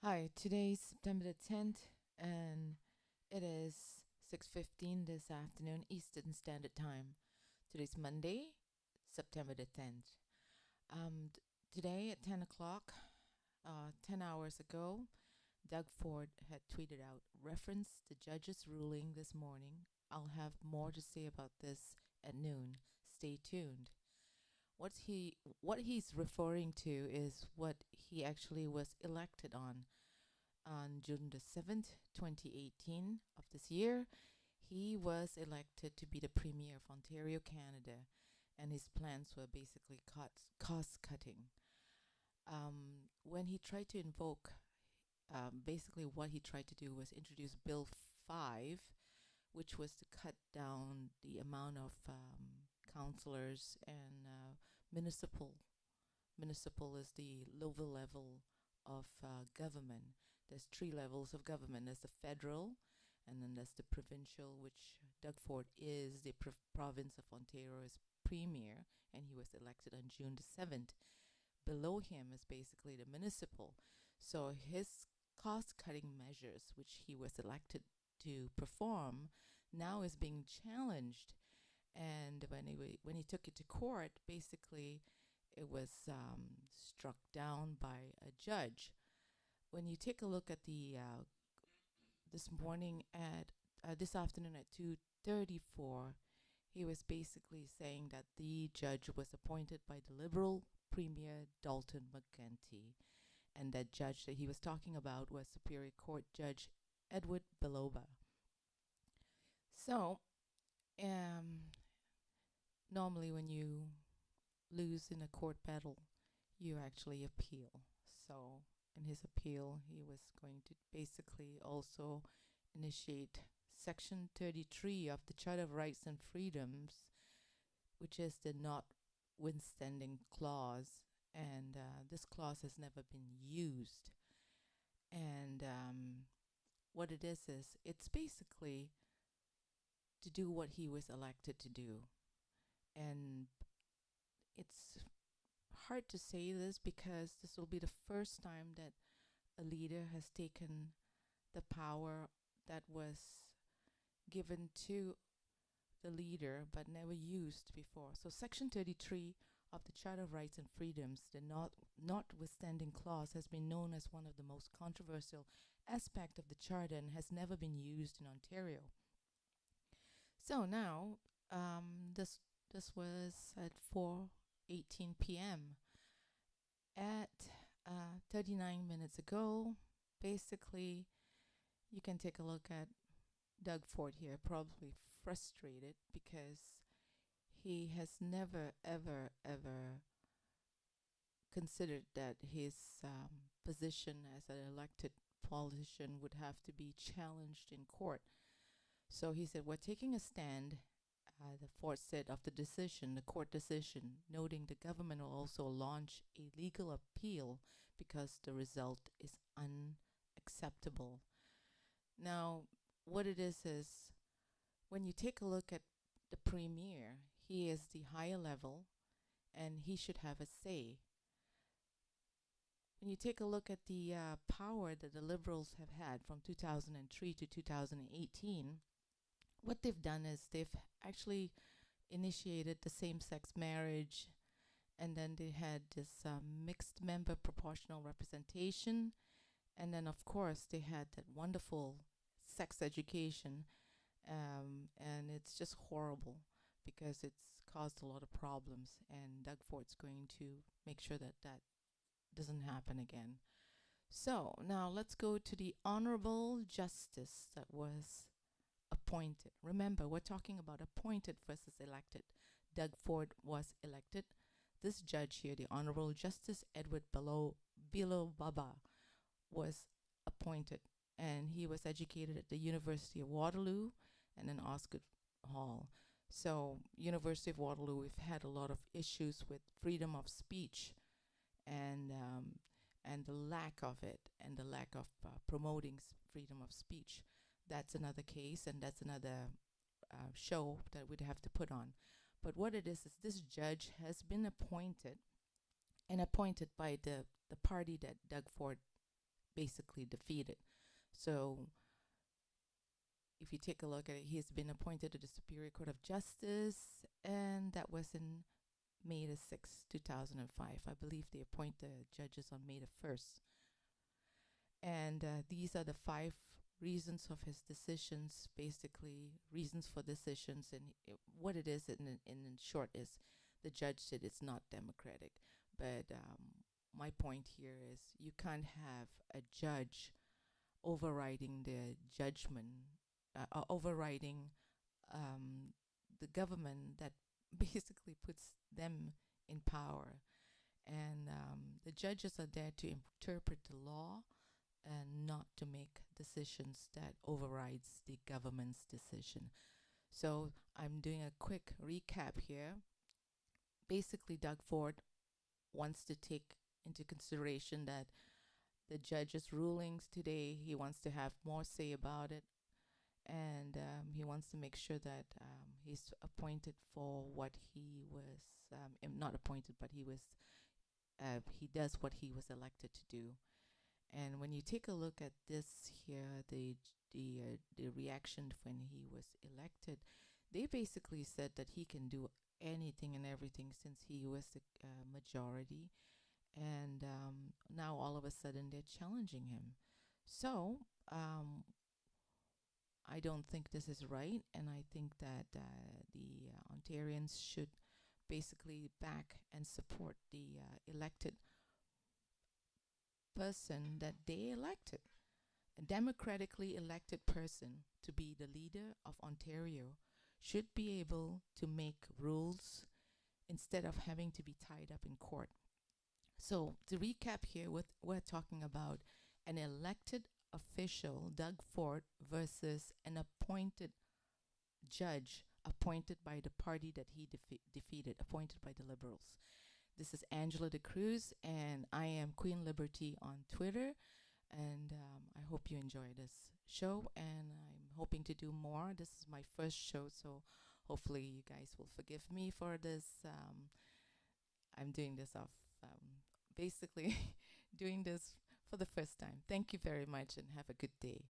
Hi, today's September the 10th, and it is 6:15 this afternoon, Eastern Standard Time. Today's Monday, September the 10th. Today at 10 o'clock, 10 hours ago, Doug Ford had tweeted out, reference the judge's ruling this morning. I'll have more to say about this at noon. Stay tuned. What he's referring to is what he actually was elected on June the 7th, 2018 of this year. He was elected to be the Premier of Ontario, Canada, and his plans were basically cost cutting. When he tried to invoke, basically what he tried to do was introduce Bill 5, which was to cut down the amount of councillors and municipal. Municipal is the lower level of government. There's three levels of government. There's the federal, and then there's the provincial, which Doug Ford is the province of Ontario's premier, and he was elected on June the 7th. Below him is basically the municipal. So his cost-cutting measures, which he was elected to perform, now is being challenged. And when he took it to court, basically it was struck down by a judge. When you take a look at the this afternoon at 2:34, he was basically saying that the judge was appointed by the Liberal Premier Dalton McGuinty, and that judge that he was talking about was Superior Court Judge Edward Beloba. So, normally when you lose in a court battle, you actually appeal. So in his appeal, he was going to basically also initiate Section 33 of the Charter of Rights and Freedoms, which is the Notwithstanding Clause. And this clause has never been used. And what it is it's basically to do what he was elected to do. And it's hard to say this because this will be the first time that a leader has taken the power that was given to the leader but never used before. So Section 33 of the Charter of Rights and Freedoms, the Notwithstanding Clause, has been known as one of the most controversial aspects of the Charter and has never been used in Ontario. So now, this was at 4:18 p.m. At 39 minutes ago, basically, you can take a look at Doug Ford here, probably frustrated because he has never, ever, ever considered that his position as an elected politician would have to be challenged in court. So he said, we're taking a stand, the Ford said, of the court decision, noting the government will also launch a legal appeal because the result is unacceptable. Now, what it is when you take a look at the premier, he is the higher level and he should have a say. When you take a look at the power that the Liberals have had from 2003 to 2018, what they've done is they've actually initiated the same-sex marriage, and then they had this mixed member proportional representation, and then of course they had that wonderful sex education, and it's just horrible because it's caused a lot of problems, and Doug Ford's going to make sure that that doesn't happen again. So now let's go to the Honorable Justice that was appointed. Remember, we're talking about appointed versus elected. Doug Ford was elected. This judge here, the Honorable Justice Edward Beloba, was appointed, and he was educated at the University of Waterloo and then Osgoode Hall. So, University of Waterloo, we've had a lot of issues with freedom of speech and the lack of it, and the lack of promoting freedom of speech. That's another case, and that's another show that we'd have to put on. But what it is this judge has been appointed, and appointed by the party that Doug Ford basically defeated. So if you take a look at it, he's been appointed to the Superior Court of Justice, and that was in May the 6th, 2005. I believe they appoint the judges on May the 1st. And these are the 5 reasons of his decisions, basically reasons for decisions. And what it is in short is the judge said it's not democratic. But my point here is you can't have a judge overriding the judgment, overriding the government that basically puts them in power. And the judges are there to interpret the law and not to make decisions that overrides the government's decision. So I'm doing a quick recap here. Basically, Doug Ford wants to take into consideration that the judge's rulings today, he wants to have more say about it, and he wants to make sure that he's appointed for what he was, not appointed, but he does what he was elected to do. And when you take a look at this here, the reaction when he was elected, they basically said that he can do anything and everything since he was the majority. And now all of a sudden they're challenging him. So I don't think this is right, and I think that the Ontarians should basically back and support the elected person that they elected, a democratically elected person to be the leader of Ontario should be able to make rules instead of having to be tied up in court. So to recap here, we're talking about an elected official, Doug Ford, versus an appointed judge appointed by the party that he defeated, appointed by the Liberals. This is Angela De Cruz, and I am Queen Liberty on Twitter. And I hope you enjoy this show, and I'm hoping to do more. This is my first show, so hopefully you guys will forgive me for this. I'm doing this basically doing this for the first time. Thank you very much, and have a good day.